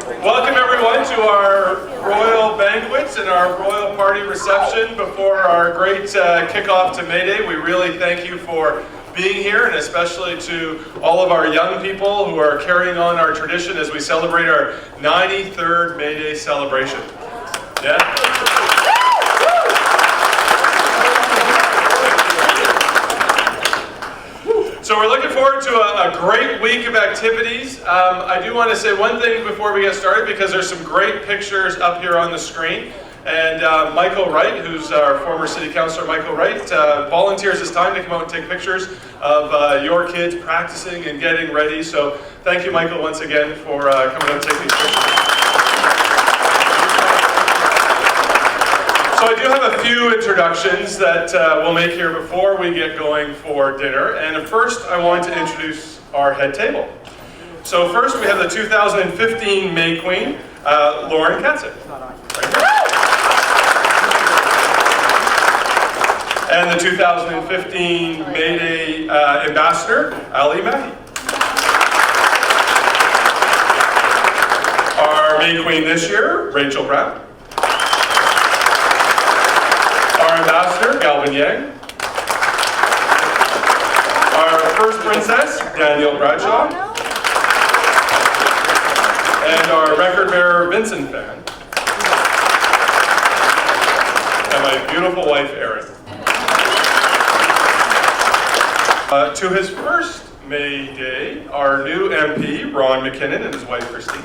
Welcome everyone to our royal banquets and our royal party reception before our great kickoff to May Day. We really thank you for being here, and especially to all of our young people who are carrying on our tradition as we celebrate our 93rd May Day celebration. Yeah? So we're looking forward to a great week of activities. I do want to say one thing before we get started, because there's some great pictures up here on the screen. And Michael Wright, who's our former city councilor, Michael Wright, volunteers his time to come out and take pictures of your kids practicing and getting ready. So thank you, Michael, once again for coming out and taking these pictures. So I do have a few introductions that we'll make here before we get going for dinner. And first, I want to introduce our head table. So first, we have the 2015 May Queen, Lauren Katzek. And the 2015 May Day Ambassador, Ali Mahi. Our May Queen this year, Rachel Brown. Our Ambassador, Galvin Yang. Our First Princess, Danielle Bradshaw. And our record bearer, Vincent Fan. And my beautiful wife, Erin. To his first May Day, our new MP, Ron McKinnon, and his wife, Christine.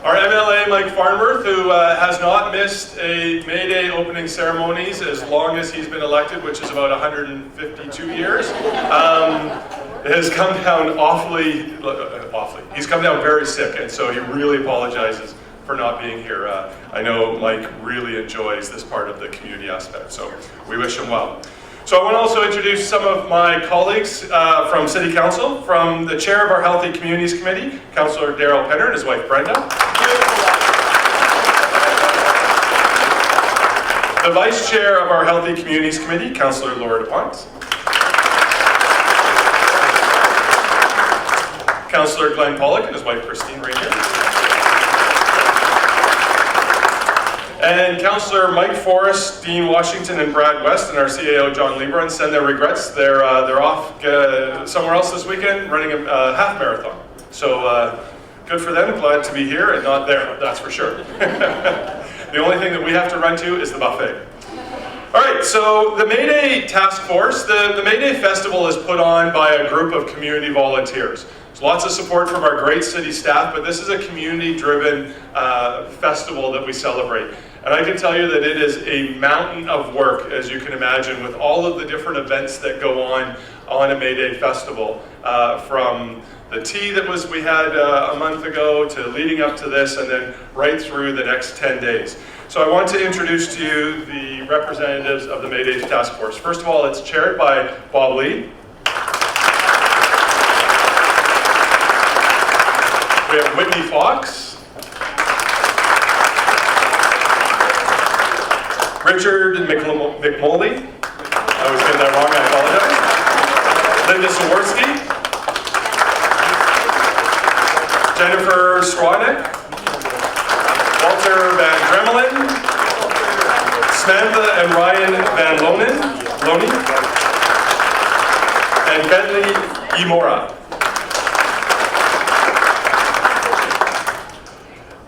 Our MLA, Mike Farnworth, who has not missed a May Day opening ceremonies as long as he's been elected, which is about 152 years, has come down awfully. He's come down very sick, and so he really apologizes for not being here. I know Mike really enjoys this part of the community aspect, so we wish him well. So I want to also introduce some of my colleagues from City Council. From the chair of our Healthy Communities Committee, Councillor Darrell Penner and his wife Brenda. The vice chair of our Healthy Communities Committee, Councillor Laura DePont. Councillor Glenn Pollock and his wife Christine right here. And Councillor Mike Forrest, Dean Washington, and Brad West, and our CAO John Lieberman send their regrets. They're off somewhere else this weekend running a half marathon. So good for them, glad to be here and not there, that's for sure. The only thing that we have to run to is the buffet. All right, so the May Day Task Force, the May Day Festival is put on by a group of community volunteers. There's lots of support from our great city staff, but this is a community-driven festival that we celebrate. And I can tell you that it is a mountain of work, as you can imagine, with all of the different events that go on a May Day festival, from the tea that we had a month ago to leading up to this, and then right through the next 10 days. So I want to introduce to you the representatives of the May Day Task Force. First of all, it's chaired by Bob Lee. We have Whitney Fox. Richard McMoley. I was getting that wrong, I apologize. Linda Saworski. Jennifer Swanek. Walter Van Dremelen. Samantha and Ryan Van Loney. And Bentley Imora.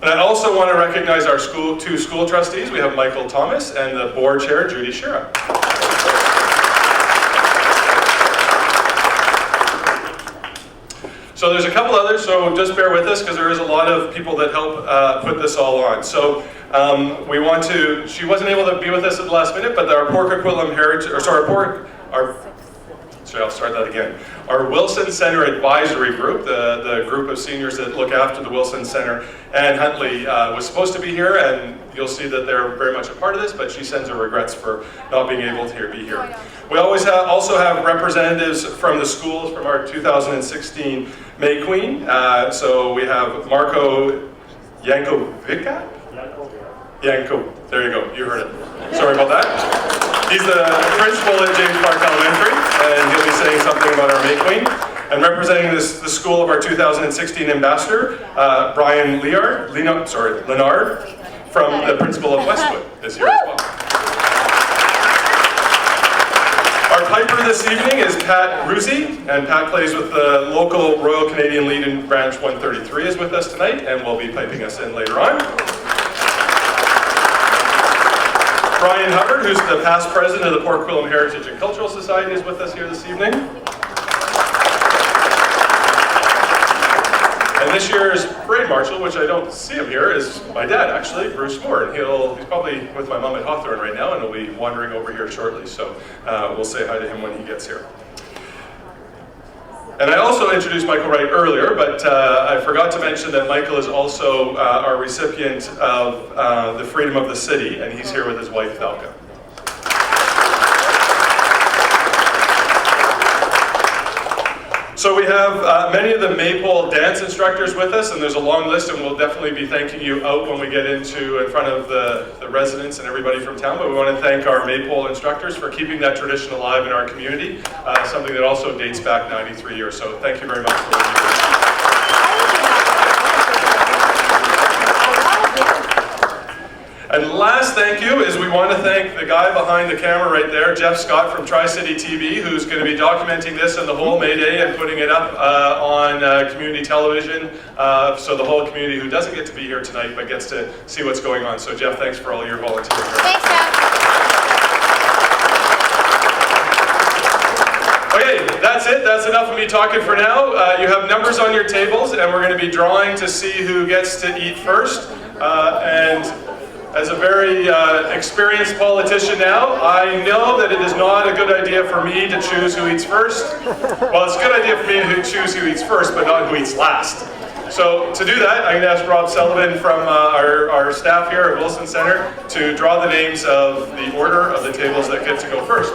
And I also want to recognize our two school trustees. We have Michael Thomas and the board chair, Judy Shira. So there's a couple others, so just bear with us because there is a lot of people that help put this all on. So she wasn't able to be with us at the last minute, but our Coquitlam Heritage, I'll start that again. Our Wilson Center Advisory Group, the group of seniors that look after the Wilson Center, Ann Huntley was supposed to be here, and you'll see that they're very much a part of this, but she sends her regrets for not being able to be here. We also have representatives from the schools from our 2016 May Queen. So we have Marco Yankovica? Yanko, there you go, you heard it. Sorry about that. He's the principal at James Park Elementary, and he'll be saying something about our May Queen. And representing the school of our 2016 ambassador, Brian Leonard, from the principal of Westwood, is here as well. Our piper this evening is Pat Ruzzi, and Pat plays with the local Royal Canadian Lead in Branch 133 is with us tonight, and will be piping us in later on. Brian Hubbard, who's the past president of the Coquitlam Heritage and Cultural Society, is with us here this evening. And this year's parade marshal, which I don't see him here, is my dad, actually, Bruce Moore. And he's probably with my mom at Hawthorne right now, and he'll be wandering over here shortly. So we'll say hi to him when he gets here. And I also introduced Michael Wright earlier, but I forgot to mention that Michael is also our recipient of the Freedom of the City, and he's here with his wife, Thalka. So we have many of the Maypole dance instructors with us, and there's a long list, and we'll definitely be thanking you out when we get in front of the residents and everybody from town. But we want to thank our Maypole instructors for keeping that tradition alive in our community, something that also dates back 93 years. So thank you very much for being here. And last thank you is we want to thank the guy behind the camera right there, Jeff Scott from Tri-City TV, who's going to be documenting this and the whole May Day and putting it up on community television, so the whole community who doesn't get to be here tonight but gets to see what's going on. So Jeff, thanks for all your volunteering. Thanks, Jeff. Okay, that's it. That's enough of me talking for now. You have numbers on your tables, and we're going to be drawing to see who gets to eat first. And as a very experienced politician now, I know that it is not a good idea for me to choose who eats first. Well, it's a good idea for me to choose who eats first, but not who eats last. So to do that, I'm going to ask Rob Sullivan from our staff here at Wilson Center to draw the names of the order of the tables that get to go first.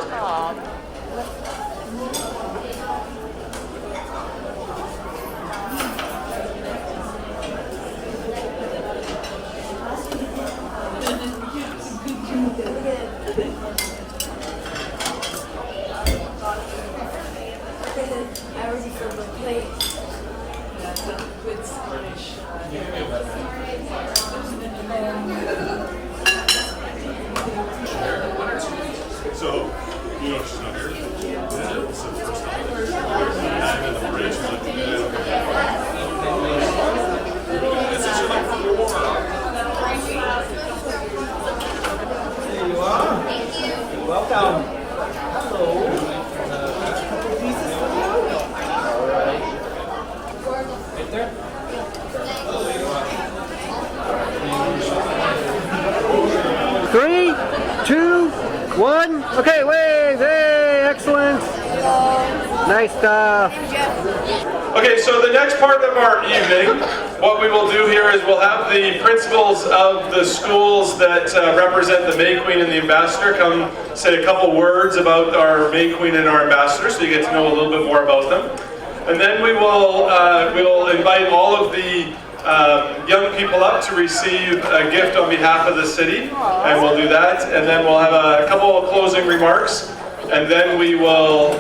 Okay, wave! Hey, excellent! Nice stuff! Okay, so the next part of our evening, what we will do here is we'll have the principals of the schools that represent the May Queen and the Ambassador come say a couple words about our May Queen and our Ambassador, so you get to know a little bit more about them. And then we will we'll invite all of the young people up to receive a gift on behalf of the city, and we'll do that, and then we'll have a couple of closing remarks, and then we will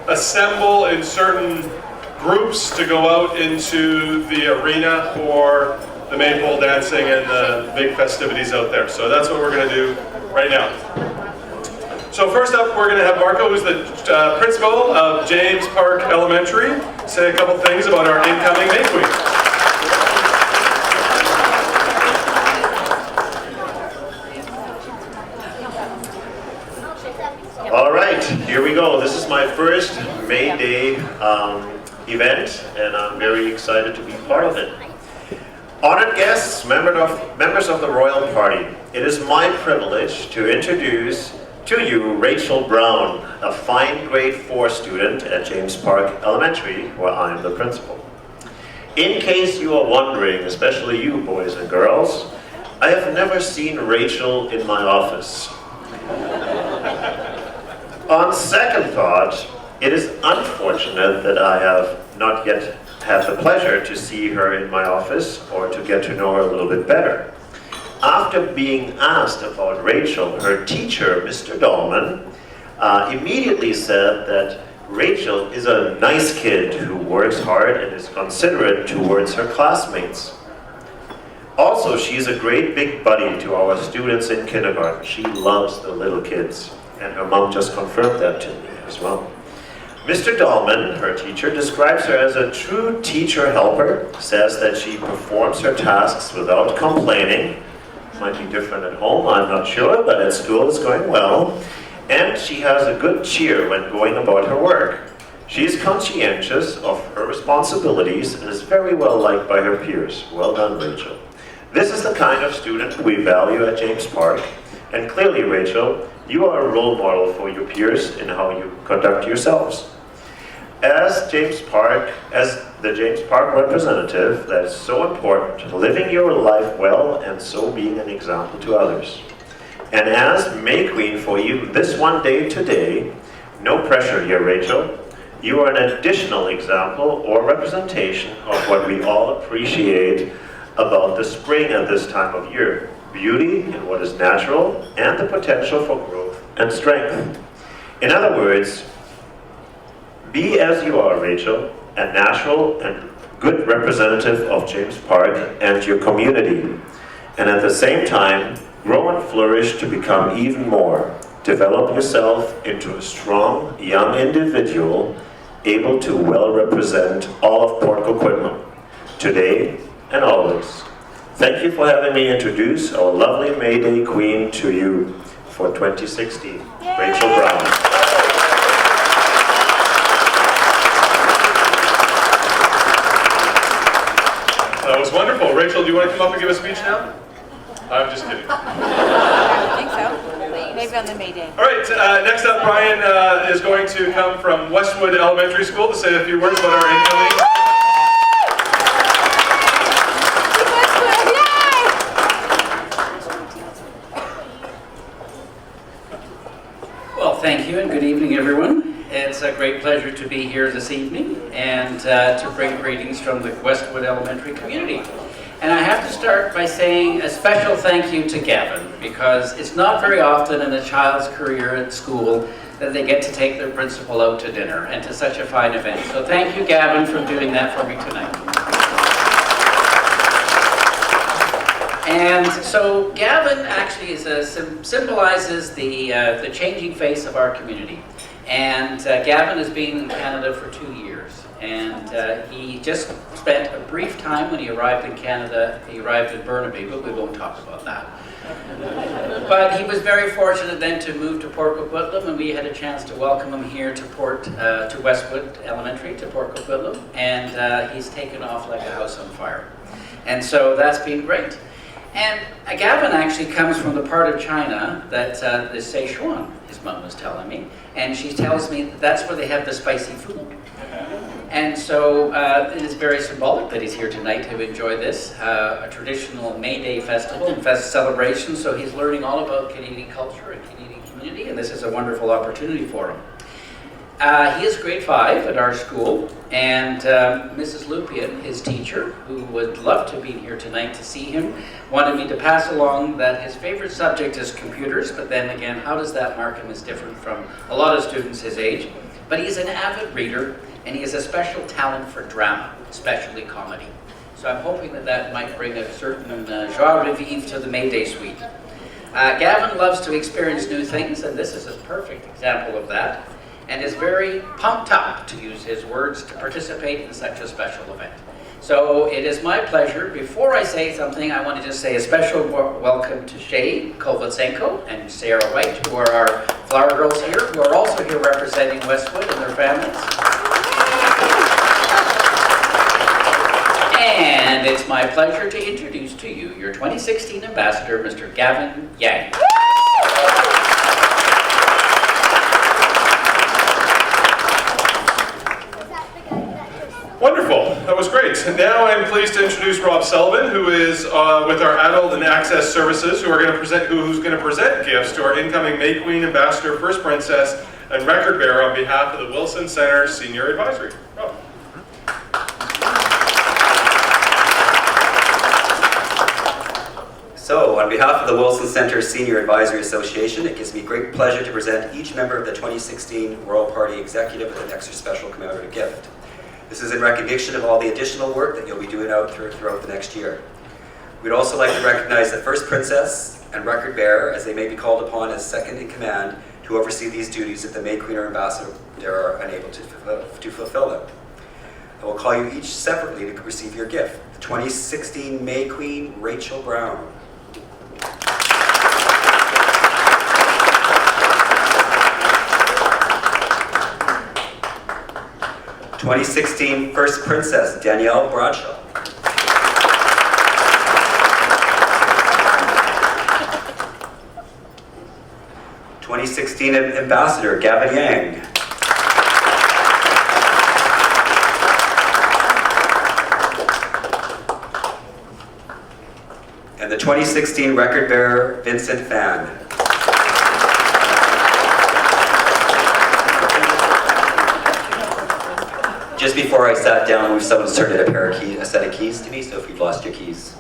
assemble in certain groups to go out into the arena for the maypole dancing and the big festivities out there. So that's what we're going to do right now. So first up, we're going to have Marco, who's the principal of James Park Elementary, say a couple things about our incoming May Queen. All right, here we go. This is my first May Day event, and I'm very excited to be part of it. Honored guests, members of the Royal Party, it is my privilege to introduce to you Rachel Brown, a fine grade 4 student at James Park Elementary, where I am the principal. In case you are wondering, especially you boys and girls, I have never seen Rachel in my office. On second thought, it is unfortunate that I have not yet had the pleasure to see her in my office or to get to know her a little bit better. After being asked about Rachel, her teacher, Mr. Dahlman, immediately said that Rachel is a nice kid who works hard and is considerate towards her classmates. Also, she's a great big buddy to our students in kindergarten. She loves the little kids, and her mom just confirmed that to me as well. Mr. Dahlman, her teacher, describes her as a true teacher helper, says that she performs her tasks without complaining. Might be different at home, I'm not sure, but at school it's going well. And she has a good cheer when going about her work. She is conscientious of her responsibilities and is very well liked by her peers. Well done, Rachel. This is the kind of student we value at James Park. And clearly, Rachel, you are a role model for your peers in how you conduct yourselves. As the James Park representative, that's so important, living your life well and so being an example to others. And as May Queen for you this one day today, no pressure here, Rachel. You are an additional example or representation of what we all appreciate about the spring at this time of year. Beauty in what is natural and the potential for growth and strength. In other words, be as you are, Rachel, a natural and good representative of James Park and your community. And at the same time, grow and flourish to become even more. Develop yourself into a strong, young individual able to well represent all of Port Coquitlam, today and always. Thank you for having me introduce our lovely May Day Queen to you for 2016, Rachel Brown. That was wonderful. Rachel, do you want to come up and give a speech now? I'm just kidding. I think so. Maybe on the May Day. All right, next up, Brian is going to come from Westwood Elementary School to say a few words about our incoming. Well, thank you and good evening, everyone. It's a great pleasure to be here this evening and to bring greetings from the Westwood Elementary community. And I have to start by saying a special thank you to Gavin, because it's not very often in a child's career at school that they get to take their principal out to dinner and to such a fine event. So thank you, Gavin, for doing that for me tonight. And so Gavin actually symbolizes the changing face of our community. And Gavin has been in Canada for 2 years. And he just spent a brief time when he arrived in Canada. He arrived in Burnaby, but we won't talk about that. But he was very fortunate then to move to Port Coquitlam, and we had a chance to welcome him here to Westwood Elementary, to Port Coquitlam. And he's taken off like a house on fire. And so that's been great. And Gavin actually comes from the part of China that is Sichuan, his mom was telling me. And she tells me that's where they have the spicy food. And so it is very symbolic that he's here tonight to enjoy this, a traditional May Day festival and celebration. So he's learning all about Canadian culture and Canadian community, and this is a wonderful opportunity for him. He is grade 5 at our school, and Mrs. Lupian, his teacher, who would love to be here tonight to see him, wanted me to pass along that his favorite subject is computers, but then again, how does that mark him as different from a lot of students his age? But he's an avid reader, and he has a special talent for drama, especially comedy. So I'm hoping that that might bring a certain joie de vivre to the May Day suite. Gavin loves to experience new things, and this is a perfect example of that, and is very pumped up, to use his words, to participate in such a special event. So it is my pleasure. Before I say something, I want to just say a special welcome to Shay Kovaltsenko and Sarah Wright, who are our flower girls here, who are also here representing Westwood and their families. And it's my pleasure to introduce to you your 2016 ambassador, Mr. Gavin Yang. Wonderful, that was great. Now I'm pleased to introduce Rob Sullivan, who is with our Adult and Access Services, who's going to present gifts to our incoming May Queen Ambassador, First Princess, and record bearer on behalf of the Wilson Center Senior Advisory. Rob. So, on behalf of the Wilson Centre Senior Advisory Association, it gives me great pleasure to present each member of the 2016 Royal Party Executive with an extra special commemorative gift. This is in recognition of all the additional work that you'll be doing out throughout the next year. We'd also like to recognize the First Princess and Record Bearer, as they may be called upon as second in command to oversee these duties if the May Queen or Ambassador are unable to fulfill them. I will call you each separately to receive your gift. The 2016 May Queen, Rachel Brown. 2016 First Princess, Danielle Bradshaw. 2016 Ambassador, Gavin Yang. 2016 Record Bearer, Vincent Fan. Just before I sat down, someone inserted a set of keys to me, so if you've lost your keys.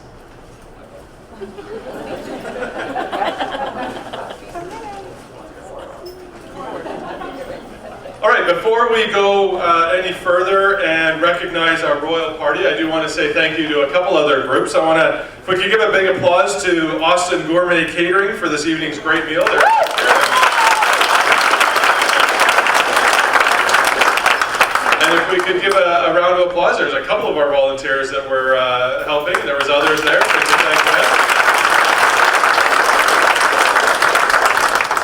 All right, before we go any further and recognize our royal party, I do want to say thank you to a couple other groups. I want to, if we could give a big applause to Austin Gourmet Catering for this evening's great meal. And if we could give a round of applause, there's a couple of our volunteers that were helping, and there was others there, so we can thank them.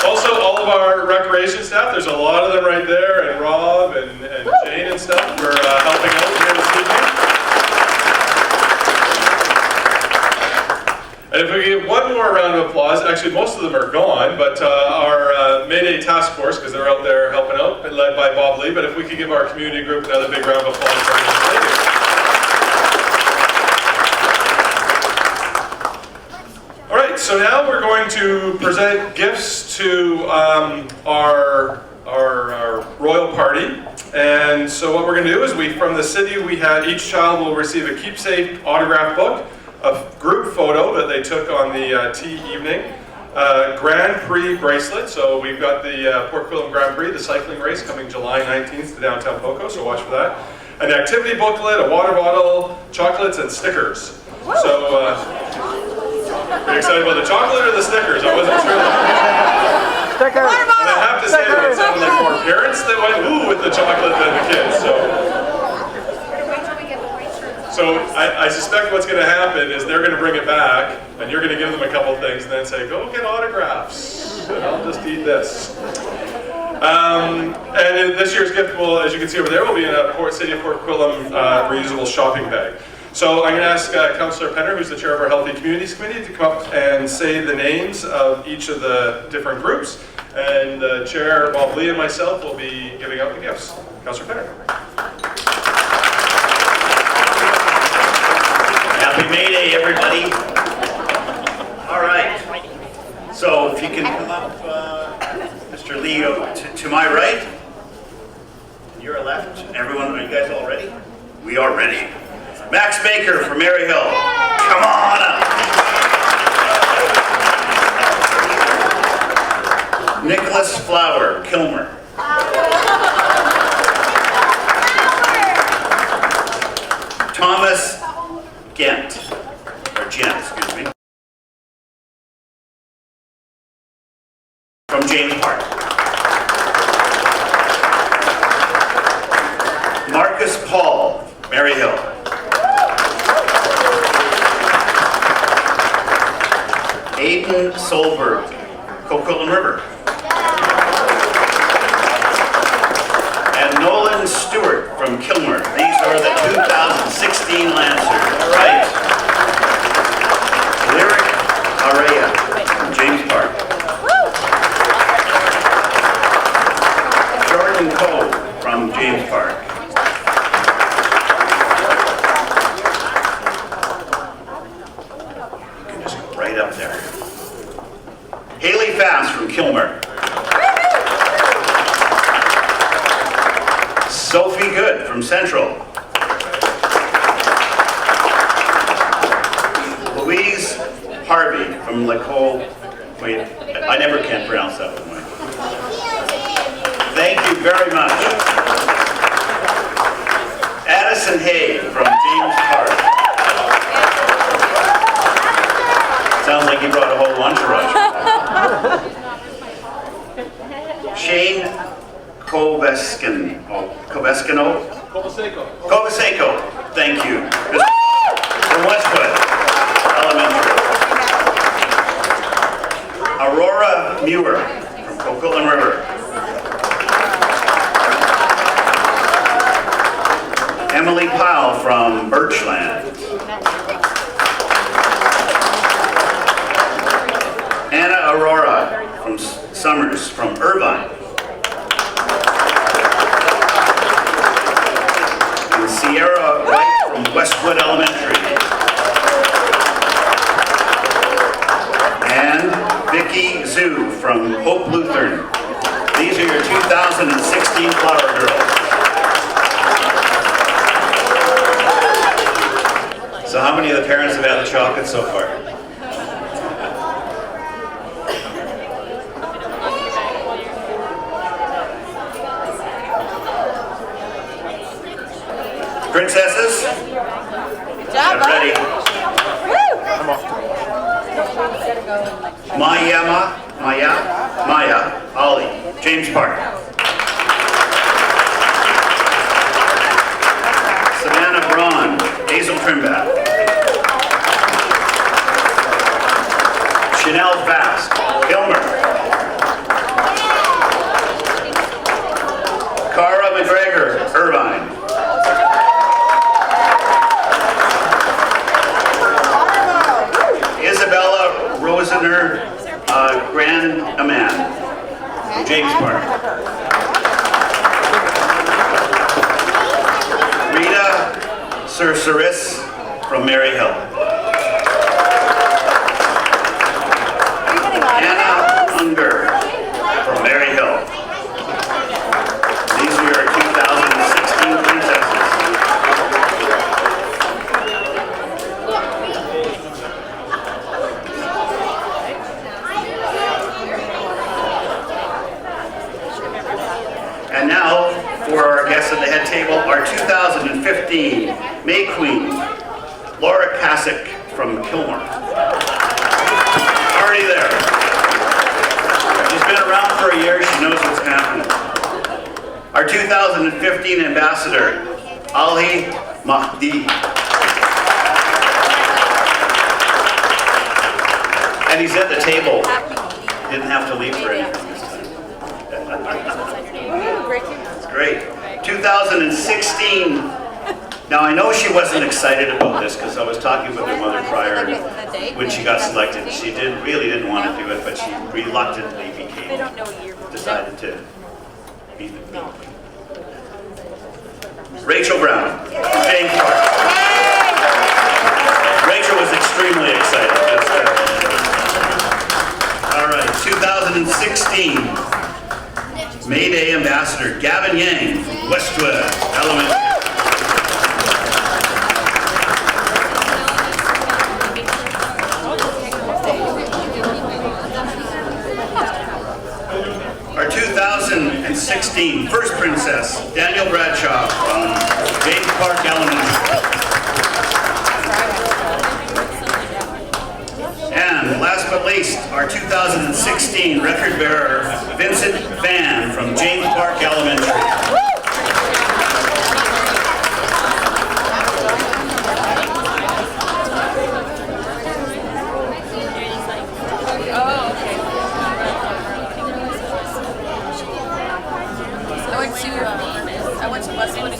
Also, all of our recreation staff, there's a lot of them right there, and Rob and Jane and stuff for helping out here this evening. And if we give one more round of applause, actually most of them are gone, but our May Day Task Force, because they're out there helping out, led by Bob Lee, but if we could give our community group another big round of applause for them. All right, so now we're going to present gifts to our royal party. And so what we're going to do is from the city, each child will receive a keepsake autograph book, a group photo that they took on the tea evening, Grand Prix bracelet. So we've got the Port Coquitlam Grand Prix, the cycling race, coming July 19th to downtown Poco, so watch for that. An activity booklet, a water bottle, chocolates, and stickers. So, pretty excited about the chocolate or the stickers? I wasn't sure. Stickers! And I have to say that it sounded like more parents that went ooh with the chocolate than the kids. So I suspect what's going to happen is they're going to bring it back, and you're going to give them a couple things, and then say, go get autographs, and I'll just eat this. And this year's gift will, as you can see over there, will be in a City of Port Coquitlam reusable shopping bag. So I'm going to ask Councillor Penner, who's the chair of our Healthy Communities Committee, to come up and say the names of each of the different groups. And the chair, Bob Lee, and myself will be giving out the gifts. Councillor Penner. Happy May Day, everybody. All right. So if you can come up, Mr. Lee, to my right. Your left. Everyone, are you guys all ready? We are ready. Max Baker from Maryhill. Come on up. Nicholas Flower, Kilmer. Thomas Gent, excuse me. From James Park. Marcus Paul, Maryhill. Aiden Solberg, Coquitlam River. And Nolan Stewart from Kilmer. These are the 2016 Lancers. All right. Lyric Araya from James Park. Jordan Cole from James Park. You can just go right up there. Haley Fast from Kilmer. Sophie Good from Central. Louise Harvey from Lacole. Wait, I never can pronounce that one. Thank you very much. Addison Hay from James Park. Sounds like he brought a whole entourage. Shane Koveskino. Thank you. From Westwood Elementary. Aurora Muir from Coquitlam River. Emily Powell from Birchland. Anna Aurora from Summers from Irvine. And Sierra Wright from Westwood Elementary. And Vicky Zhu from Hope Lutheran. These are your 2016 Flower Girls. So how many of the parents have had the chocolate so far? Princesses? Good job, Get ready. Maya, Ollie, James Park. Savannah Braun, Hazel Trimbath. Chanel Fast, Gilmer. Cara McGregor, Irvine. Isabella Rosener, Grand Amman, James Park. Rita Cerceris from Mary Hill. Anna Unger from Mary Hill. These are your 2016 princesses. And now, for our guests at the head table, our 2015 May Queen, Laura Kasich from Kilmore. Already there. She's been around for a year, she knows what's happening. Our 2015 Ambassador, Ali Mahdi. And he's at the table. Didn't have to leave for anything. It's great. 2016. Now I know she wasn't excited about this because I was talking with her mother prior when she got selected. She really didn't want to do it, but she reluctantly decided to be the queen. Rachel Brown, James Park. Rachel was extremely excited. All right, 2016. May Day Ambassador Gavin Yang, Westwood Elementary. Our 2016 First Princess, Daniel Bradshaw from James Park Elementary. And last but least, our 2016 record bearer, Vincent Van from James Park Elementary. I went to Westwood.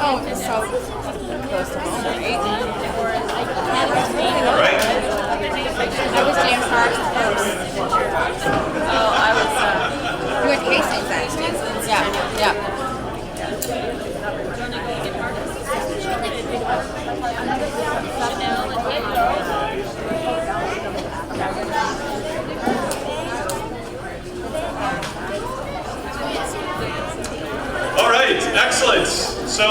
Oh, it's so close to home, right? Right? I was James Park first. Oh, I was, you went to Hastings actually. Yeah. All right, excellent. So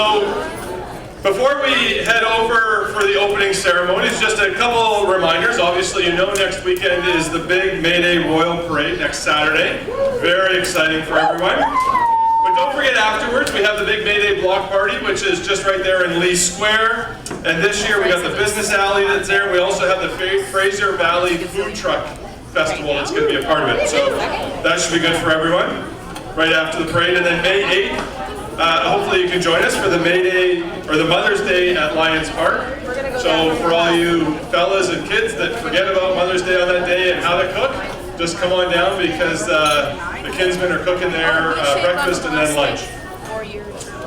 before we head over for the opening ceremonies, just a couple reminders. obviously you know next weekend is the big May Day Royal Parade next Saturday. Very exciting for everyone. But don't forget afterwards, we have the big May Day Block Party, which is just right there in Lee Square. And this year we got the business alley that's there. We also have the Fraser Valley Food Truck Festival that's going to be a part of it. So that should be good for everyone right after the parade. And then May 8th, hopefully you can join us for the May Day, or the Mother's Day at Lions Park. So for all you fellas and kids that forget about Mother's Day on that day and how to cook, just come on down because the kinsmen are cooking their breakfast and then lunch.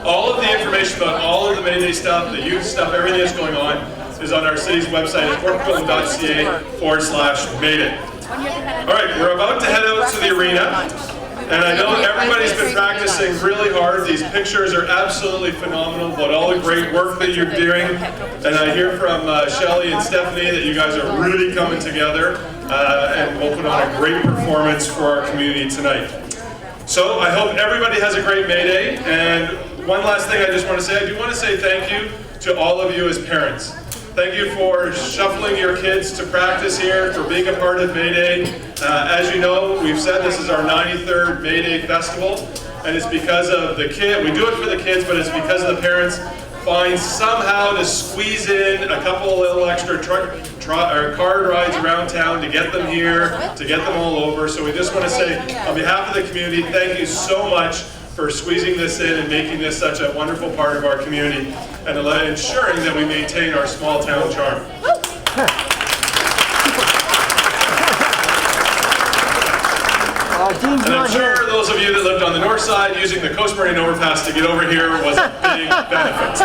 All of the information about all of the May Day stuff, the youth stuff, everything that's going on is on our city's website at coquitlam.ca/May Day. All right, we're about to head out to the arena. And I know everybody's been practicing really hard. These pictures are absolutely phenomenal about all the great work that you're doing. And I hear from Shelley and Stephanie that you guys are really coming together and will put on a great performance for our community tonight. So I hope everybody has a great May Day. And one last thing I just want to say, I do want to say thank you to all of you as parents. Thank you for shuffling your kids to practice here, for being a part of May Day. As you know, we've said this is our 93rd May Day Festival, and it's because of the kid. We do it for the kids, but it's because of the parents find somehow to squeeze in a couple of little extra car rides around town to get them here, to get them all over. So we just want to say, on behalf of the community, thank you so much for squeezing this in and making this such a wonderful part of our community and ensuring that we maintain our small town charm. And I'm sure those of you that lived on the north side using the Coast Marine overpass to get over here was a big benefit.